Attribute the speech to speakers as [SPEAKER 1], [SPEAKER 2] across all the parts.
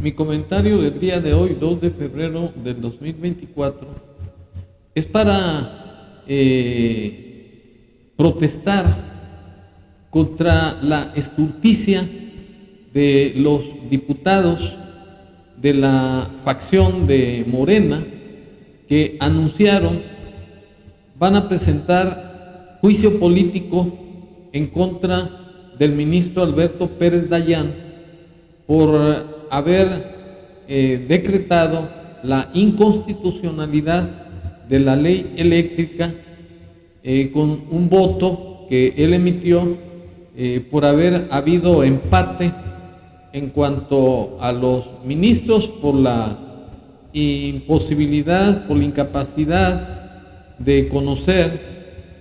[SPEAKER 1] Mi comentario del día de hoy, 2 de febrero del 2024, es para protestar contra la estulticia de los diputados de la facción de Morena que anunciaron van a presentar juicio político en contra del ministro Alberto Pérez Dayán por haber decretado la inconstitucionalidad de la ley eléctrica con un voto que él emitió por haber habido empate en cuanto a los ministros por la imposibilidad, por la incapacidad de conocer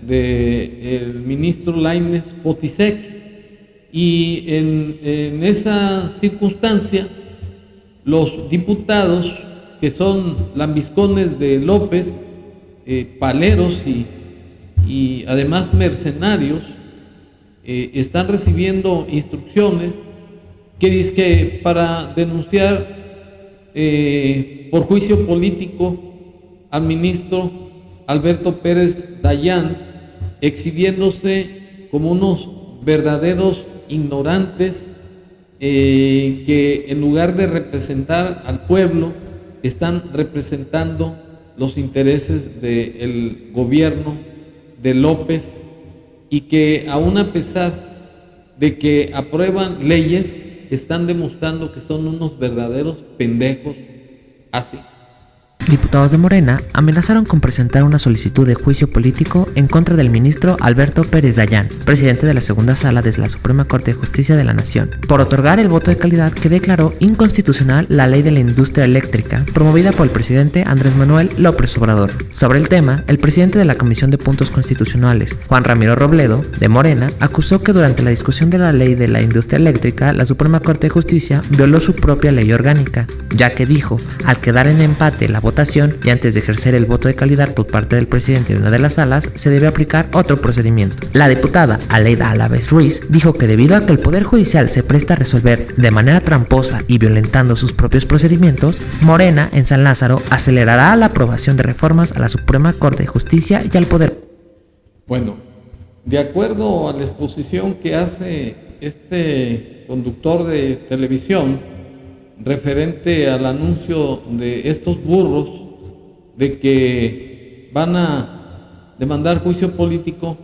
[SPEAKER 1] del ministro Lainez Potisek. Y en esa circunstancia, los diputados que son lambiscones de López, paleros y además mercenarios, están recibiendo instrucciones que dice que para denunciar por juicio político al ministro Alberto Pérez Dayán, exhibiéndose como unos verdaderos ignorantes que en lugar de representar al pueblo están representando los intereses del gobierno de López, y que aún a pesar de que aprueban leyes están demostrando que son unos verdaderos pendejos así.
[SPEAKER 2] Diputados de Morena amenazaron con presentar una solicitud de juicio político en contra del ministro Alberto Pérez Dayán, presidente de la segunda sala de la Suprema Corte de Justicia de la Nación, por otorgar el voto de calidad que declaró inconstitucional la ley de la industria eléctrica promovida por el presidente Andrés Manuel López Obrador. Sobre el tema, el presidente de la Comisión de Puntos Constitucionales, Juan Ramiro Robledo, de Morena, acusó que durante la discusión de la ley de la industria eléctrica, la Suprema Corte de Justicia violó su propia ley orgánica, ya que dijo, al quedar en empate la votación y antes de ejercer el voto de calidad por parte del presidente de una de las salas, se debe aplicar otro procedimiento. La diputada Aleida Alavez Ruiz dijo que debido a que el Poder Judicial se presta a resolver de manera tramposa y violentando sus propios procedimientos, Morena en San Lázaro acelerará la aprobación de reformas a la Suprema Corte de Justicia y al Poder.
[SPEAKER 1] Bueno, de acuerdo a la exposición que hace este conductor de televisión referente al anuncio de estos burros de que van a demandar juicio político,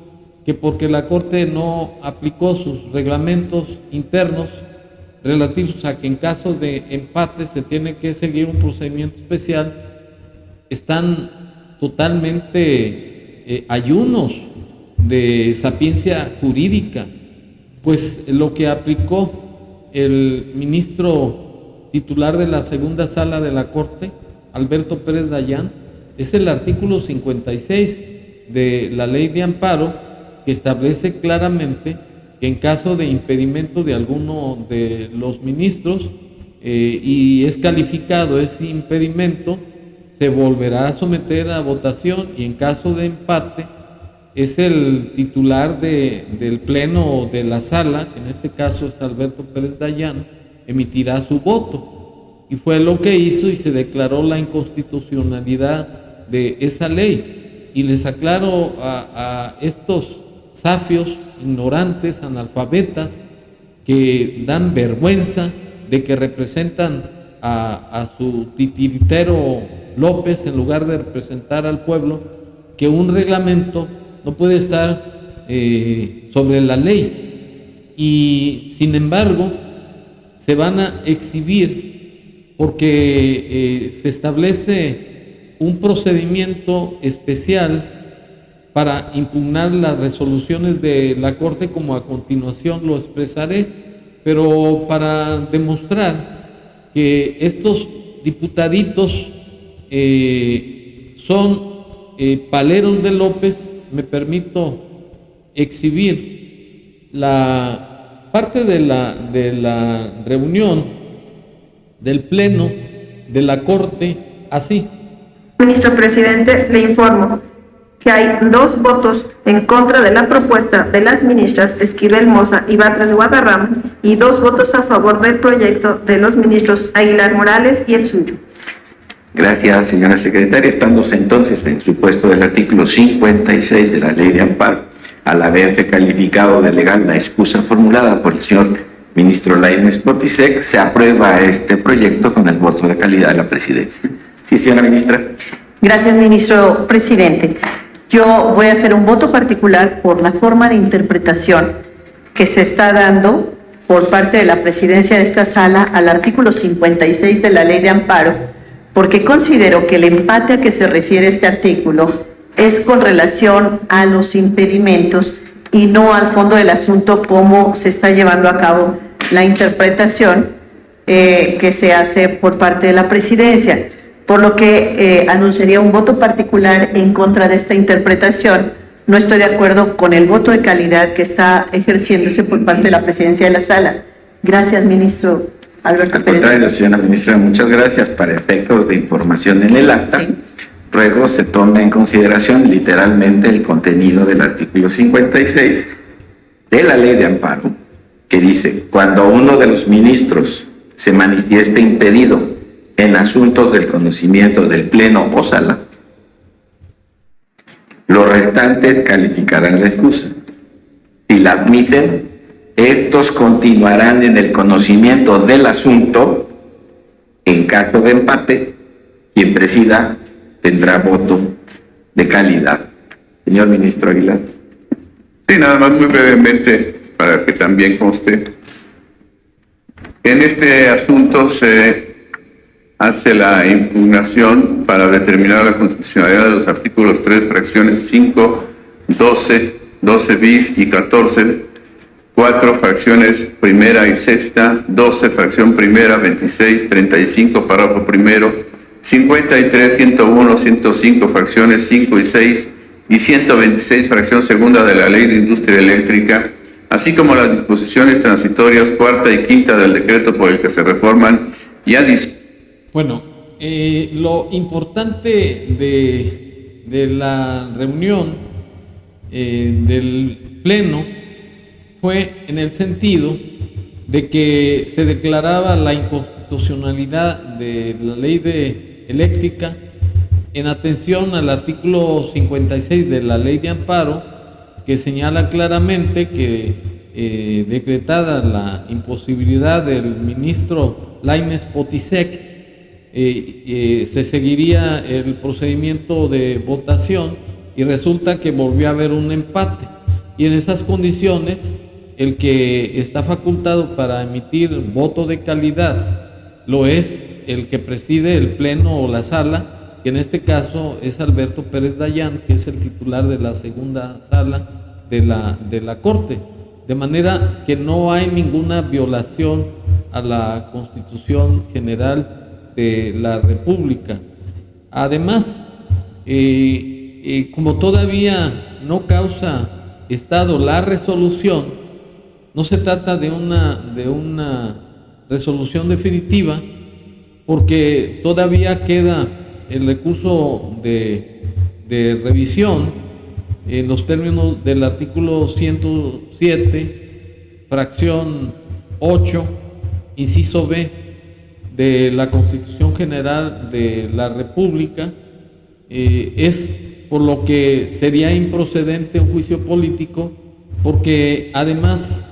[SPEAKER 1] que porque la Corte no aplicó sus reglamentos internos relativos a que en caso de empate se tiene que seguir un procedimiento especial, están totalmente ayunos de sapiencia jurídica, pues lo que aplicó el ministro titular de la segunda sala de la Corte, Alberto Pérez Dayán, es el artículo 56 de la ley de amparo, que establece claramente que en caso de impedimento de alguno de los ministros y es calificado ese impedimento, se volverá a someter a votación, y en caso de empate es el titular del pleno de la sala, que en este caso es Alberto Pérez Dayán, emitirá su voto, y fue lo que hizo, y se declaró la inconstitucionalidad de esa ley. Y les aclaro a estos safios, ignorantes, analfabetas, que dan vergüenza de que representan a su titiritero López en lugar de representar al pueblo, que un reglamento no puede estar sobre la ley, y sin embargo se van a exhibir porque se establece un procedimiento especial para impugnar las resoluciones de la Corte, como a continuación lo expresaré, pero para demostrar que estos diputaditos son paleros de López, me permito exhibir la parte de la reunión del pleno de la Corte así.
[SPEAKER 3] Ministro presidente, le informo que hay 2 votos en contra de la propuesta de las ministras Esquivel Moza y Batres Guadarrama, y 2 votos a favor del proyecto de los ministros Aguilar Morales y el suyo.
[SPEAKER 4] Gracias, señora secretaria. Estándose entonces en su puesto del artículo 56 de la Ley de Amparo, al haberse calificado de legal la excusa formulada por el señor ministro Lainez Potisek, se aprueba este proyecto con el voto de calidad de la presidencia. Sí, señora ministra.
[SPEAKER 5] Gracias, ministro presidente. Yo voy a hacer un voto particular por la forma de interpretación que se está dando por parte de la presidencia de esta sala al artículo 56 de la Ley de Amparo, porque considero que el empate a que se refiere este artículo es con relación a los impedimentos y no al fondo del asunto, cómo se está llevando a cabo la interpretación que se hace por parte de la presidencia. Por lo que anunciaría un voto particular en contra de esta interpretación. No estoy de acuerdo con el voto de calidad que está ejerciéndose por parte de la presidencia de la sala. Gracias, ministro Alberto Pérez.
[SPEAKER 4] Al contrario, señora ministra, muchas gracias. Para efectos de información en el acta, sí, ruego se tome en consideración literalmente el contenido del artículo 56 de la Ley de Amparo, que dice: cuando uno de los ministros se manifieste impedido en asuntos del conocimiento del Pleno o Sala, los restantes calificarán la excusa. Si la admiten, estos continuarán en el conocimiento del asunto. En caso de empate, quien presida tendrá voto de calidad. Señor ministro Aguilar.
[SPEAKER 6] Sí, nada más muy brevemente, para que también conste. En este asunto se hace la impugnación para determinar la constitucionalidad de los artículos 3, fracciones 5, 12, 12 bis y 14, 4, fracciones primera y sexta, 12, fracción primera, 26, 35, párrafo primero, 53, 101, 105, fracciones 5 y 6, y 126, fracción segunda de la Ley de Industria Eléctrica, así como las disposiciones transitorias cuarta y quinta del decreto por el que se reforman y
[SPEAKER 1] Bueno, lo importante de la reunión del Pleno fue en el sentido de que se declaraba la inconstitucionalidad de la ley eléctrica en atención al artículo 56 de la Ley de Amparo, que señala claramente que decretada la imposibilidad del ministro Lainez Potisek, se seguiría el procedimiento de votación, y resulta que volvió a haber un empate, y en esas condiciones el que está facultado para emitir voto de calidad lo es el que preside el Pleno o la sala, que en este caso es Alberto Pérez Dayán, que es el titular de la segunda sala de la Corte, de manera que no hay ninguna violación a la Constitución General de la República. Además, como todavía no causa estado la resolución, no se trata de una resolución definitiva, porque todavía queda el recurso de revisión en los términos del artículo 107, fracción 8, inciso B de la Constitución General de la República. Es por lo que sería improcedente un juicio político, porque además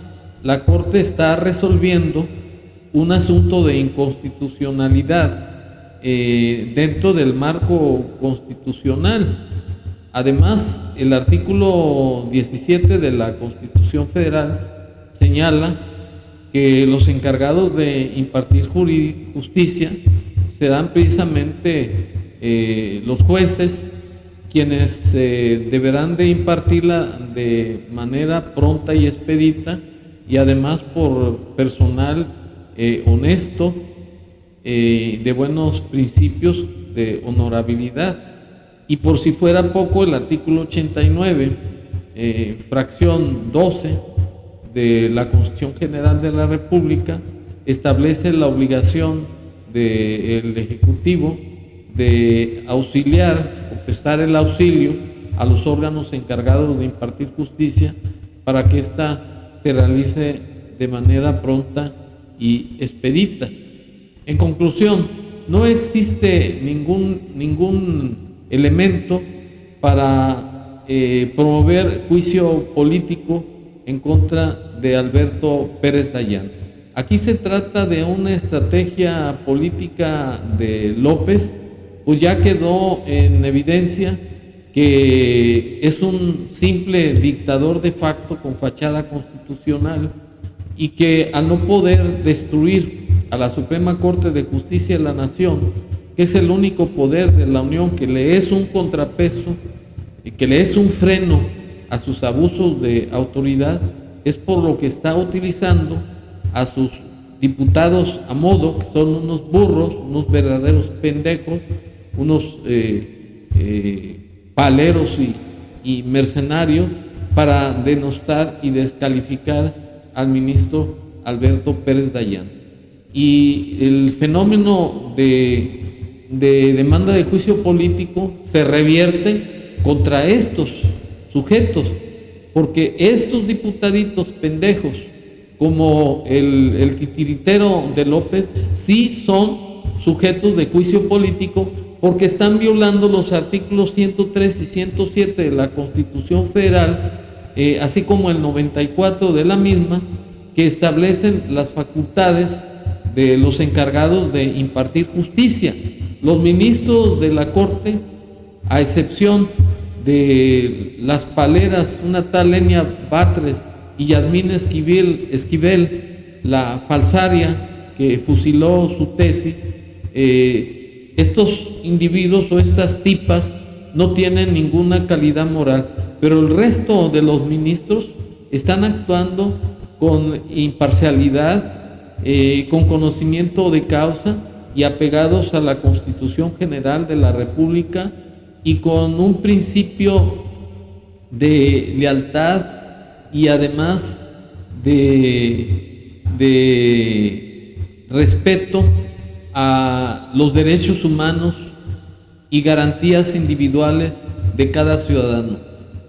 [SPEAKER 1] la Corte está resolviendo un asunto de inconstitucionalidad dentro del marco constitucional. Además, el artículo 17 de la Constitución Federal señala que los encargados de impartir justicia serán precisamente los jueces, quienes deberán de impartirla de manera pronta y expedita, y además por personal honesto, de buenos principios de honorabilidad. Y por si fuera poco, el artículo 89, fracción 12 de la Constitución General de la República establece la obligación del Ejecutivo de auxiliar o prestar el auxilio a los órganos encargados de impartir justicia para que ésta se realice de manera pronta y expedita. En conclusión, no existe ningún elemento para promover juicio político en contra de Alberto Pérez Dayán. Aquí se trata de una estrategia política de López, pues ya quedó en evidencia que es un simple dictador de facto con fachada constitucional y que al no poder destruir a la Suprema Corte de Justicia de la Nación, que es el único poder de la Unión que le es un contrapeso y que le es un freno a sus abusos de autoridad, es por lo que está utilizando a sus diputados a modo, que son unos burros, unos verdaderos pendejos, unos paleros y mercenarios, para denostar y descalificar al ministro Alberto Pérez Dayán. Y el fenómeno de demanda de juicio político se revierte contra estos sujetos, porque estos diputaditos pendejos, como el titiritero de López, sí son sujetos de juicio político, porque están violando los artículos 103 y 107 de la Constitución Federal, así como el 94 de la misma, que establecen las facultades de los encargados de impartir justicia. Los ministros de la Corte, a excepción de las paleras, una tal Lenia Batres y Yasmín Esquivel, la falsaria que fusiló su tesis, estos individuos o estas tipas no tienen ninguna calidad moral, pero el resto de los ministros están actuando con imparcialidad, con conocimiento de causa y apegados a la Constitución General de la República y con un principio de lealtad y además de respeto a los derechos humanos y garantías individuales de cada ciudadano.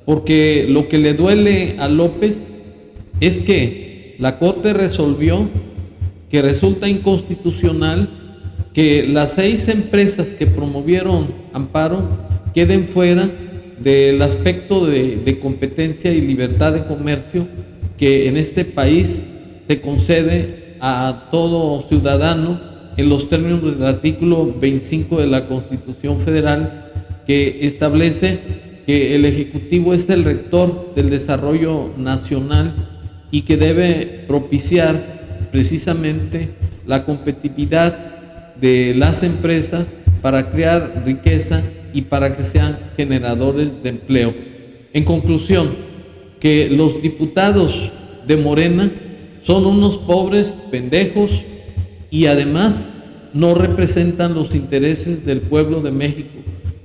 [SPEAKER 1] Porque lo que le duele a López es que la Corte resolvió que resulta inconstitucional que las 6 empresas que promovieron amparo queden fuera del aspecto de competencia y libertad de comercio que en este país se concede a todo ciudadano en los términos del artículo 25 de la Constitución Federal, que establece que el Ejecutivo es el rector del desarrollo nacional y que debe propiciar precisamente la competitividad de las empresas para crear riqueza y para que sean generadores de empleo. En conclusión, que los diputados de Morena son unos pobres pendejos y además no representan los intereses del pueblo de México,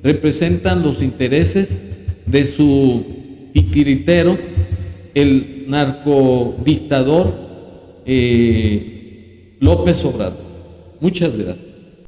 [SPEAKER 1] representan los intereses de su titiritero, el narcodictador López Obrador. Muchas gracias.